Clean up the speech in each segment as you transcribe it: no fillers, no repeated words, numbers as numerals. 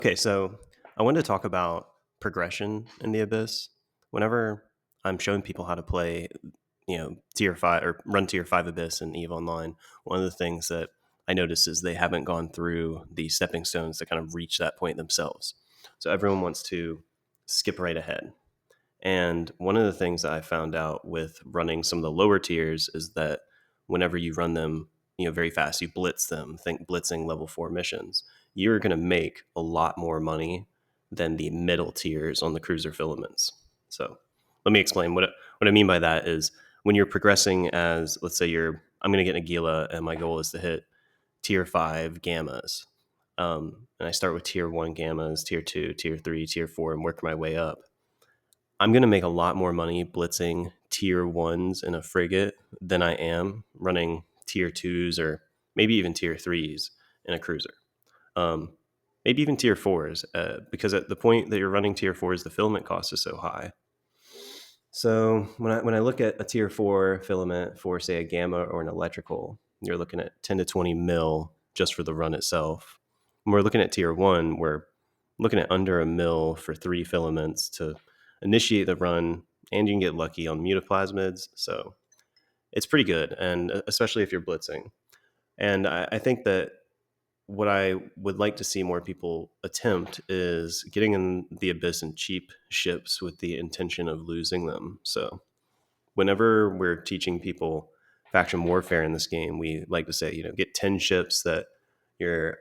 Okay, so I wanted to talk about progression in the Abyss. Whenever I'm showing people how to play, tier five or run tier five Abyss in EVE Online, one of the things that I notice is they haven't gone through the stepping stones to kind of reach that point themselves. So everyone wants to skip right ahead. And one of the things that I found out with running some of the lower tiers is that whenever you run them, very fast, you blitz them, think blitzing level 4 missions, you're going to make a lot more money than the middle tiers on the cruiser filaments. So let me explain what I mean by that is when you're progressing as, let's say I'm going to get an Aguila and my goal is to hit tier 5 gammas. And I start with tier 1 gammas, tier 2, tier 3, tier 4, and work my way up. I'm going to make a lot more money blitzing tier ones in a frigate than I am running tier twos or maybe even tier threes in a cruiser. Um, Maybe even tier fours, because at the point that you're running tier fours, the filament cost is so high. So when I look at a tier four filament for, say, a gamma or an electrical, you're looking at 10 to 20 mil just for the run itself. When we're looking at tier one, we're looking at under a mil for 3 filaments to initiate the run, and you can get lucky on mutaplasmids. So it's pretty good, and especially if you're blitzing. And I think that what I would like to see more people attempt is getting in the Abyss in cheap ships with the intention of losing them. So whenever we're teaching people faction warfare in this game, we like to say, get 10 ships that you're,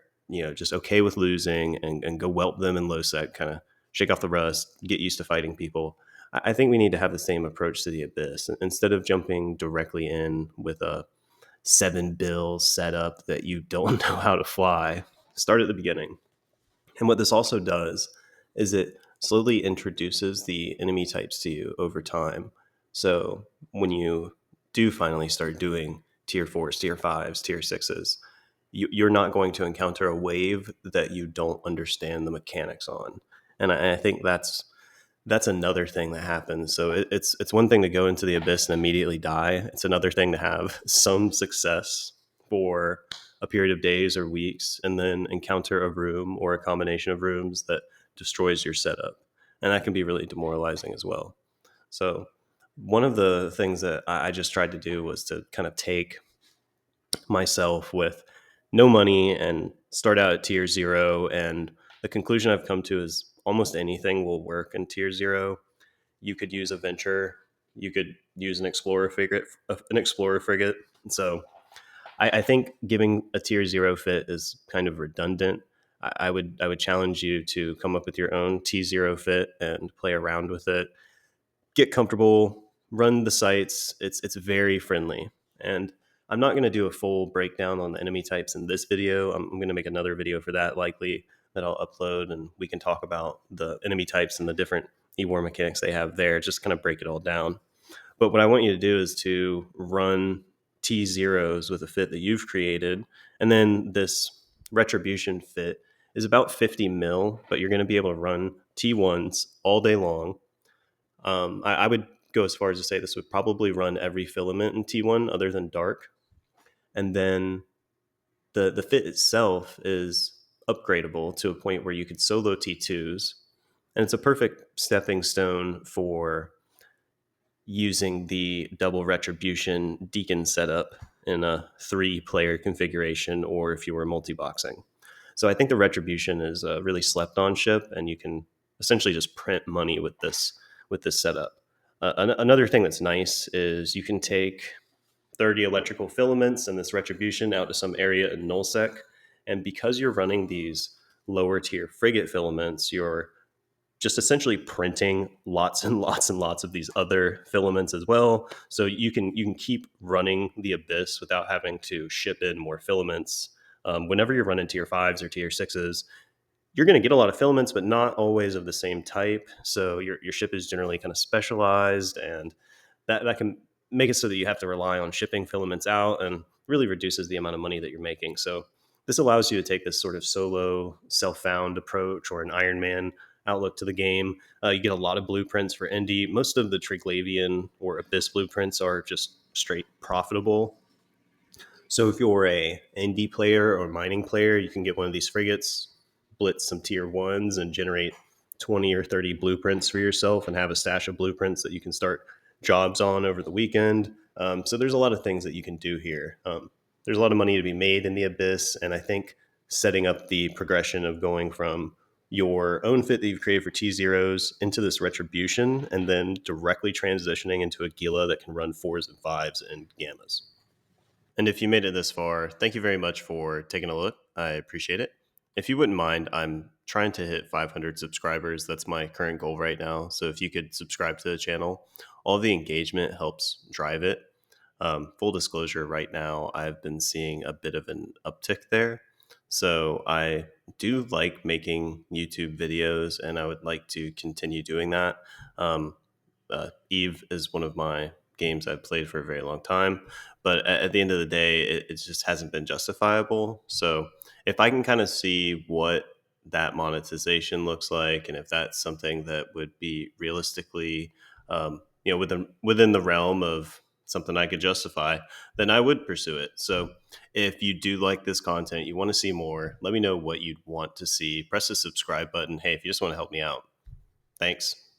just okay with losing, and go whelp them in low sec, kind of shake off the rust, get used to fighting people. I think we need to have the same approach to the Abyss. Instead of jumping directly in with a 7 bill setup that you don't know how to fly, start at the beginning. And what this also does is it slowly introduces the enemy types to you over time. So when you do finally start doing tier fours, tier fives, tier sixes, you're not going to encounter a wave that you don't understand the mechanics on. And I think that's another thing that happens. So it's one thing to go into the Abyss and immediately die. It's another thing to have some success for a period of days or weeks, and then encounter a room or a combination of rooms that destroys your setup. And that can be really demoralizing as well. So one of the things that I just tried to do was to kind of take myself with no money and start out at tier 0. And the conclusion I've come to is almost anything will work in tier 0. You could use a venture, you could use an explorer frigate. So I think giving a tier 0 fit is kind of redundant. I would challenge you to come up with your own T0 fit and play around with it. Get comfortable, run the sites. It's very friendly. And I'm not going to do a full breakdown on the enemy types in this video. I'm going to make another video for that, likely, that I'll upload, and we can talk about the enemy types and the different e-war mechanics they have there, just kind of break it all down. But what I want you to do is to run T zeros with a fit that you've created. And then this retribution fit is about 50 mil, but you're going to be able to run T1s all day long. I would go as far as to say this would probably run every filament in T1 other than dark. And then the fit itself is upgradable to a point where you could solo T2s. And it's a perfect stepping stone for using the double retribution deacon setup in a 3-player configuration, or if you were multi-boxing. So I think the retribution is a really slept on ship, and you can essentially just print money with this setup. Another thing that's nice is you can take 30 electrical filaments and this retribution out to some area in nullsec, and because you're running these lower tier frigate filaments, you're just essentially printing lots and lots and lots of these other filaments as well. So you can keep running the Abyss without having to ship in more filaments. Whenever you're running tier 5s or tier 6s, you're going to get a lot of filaments, but not always of the same type. So your ship is generally kind of specialized, and that can make it so that you have to rely on shipping filaments out, and really reduces the amount of money that you're making. So this allows you to take this sort of solo self-found approach, or an Iron Man outlook to the game. You get a lot of blueprints for Indy. Most of the Triglavian or Abyss blueprints are just straight profitable. So if you're a Indy player or mining player, you can get one of these frigates, blitz some tier ones and generate 20 or 30 blueprints for yourself and have a stash of blueprints that you can start jobs on over the weekend. So there's a lot of things that you can do here. There's a lot of money to be made in the Abyss, and I think setting up the progression of going from your own fit that you've created for T zeros into this retribution, and then directly transitioning into a Gila that can run fours and fives and gammas. And if you made it this far, thank you very much for taking a look. I appreciate it. If you wouldn't mind, I'm trying to hit 500 subscribers. That's my current goal right now. So if you could subscribe to the channel, all the engagement helps drive it. Full disclosure, right now, I've been seeing a bit of an uptick there. So I do like making YouTube videos, and I would like to continue doing that. Eve is one of my games I've played for a very long time, but at the end of the day, it just hasn't been justifiable. So if I can kind of see what that monetization looks like, and if that's something that would be realistically, within the realm of something I could justify, then I would pursue it. So if you do like this content, you want to see more, let me know what you'd want to see. Press the subscribe button. Hey, if you just want to help me out, thanks.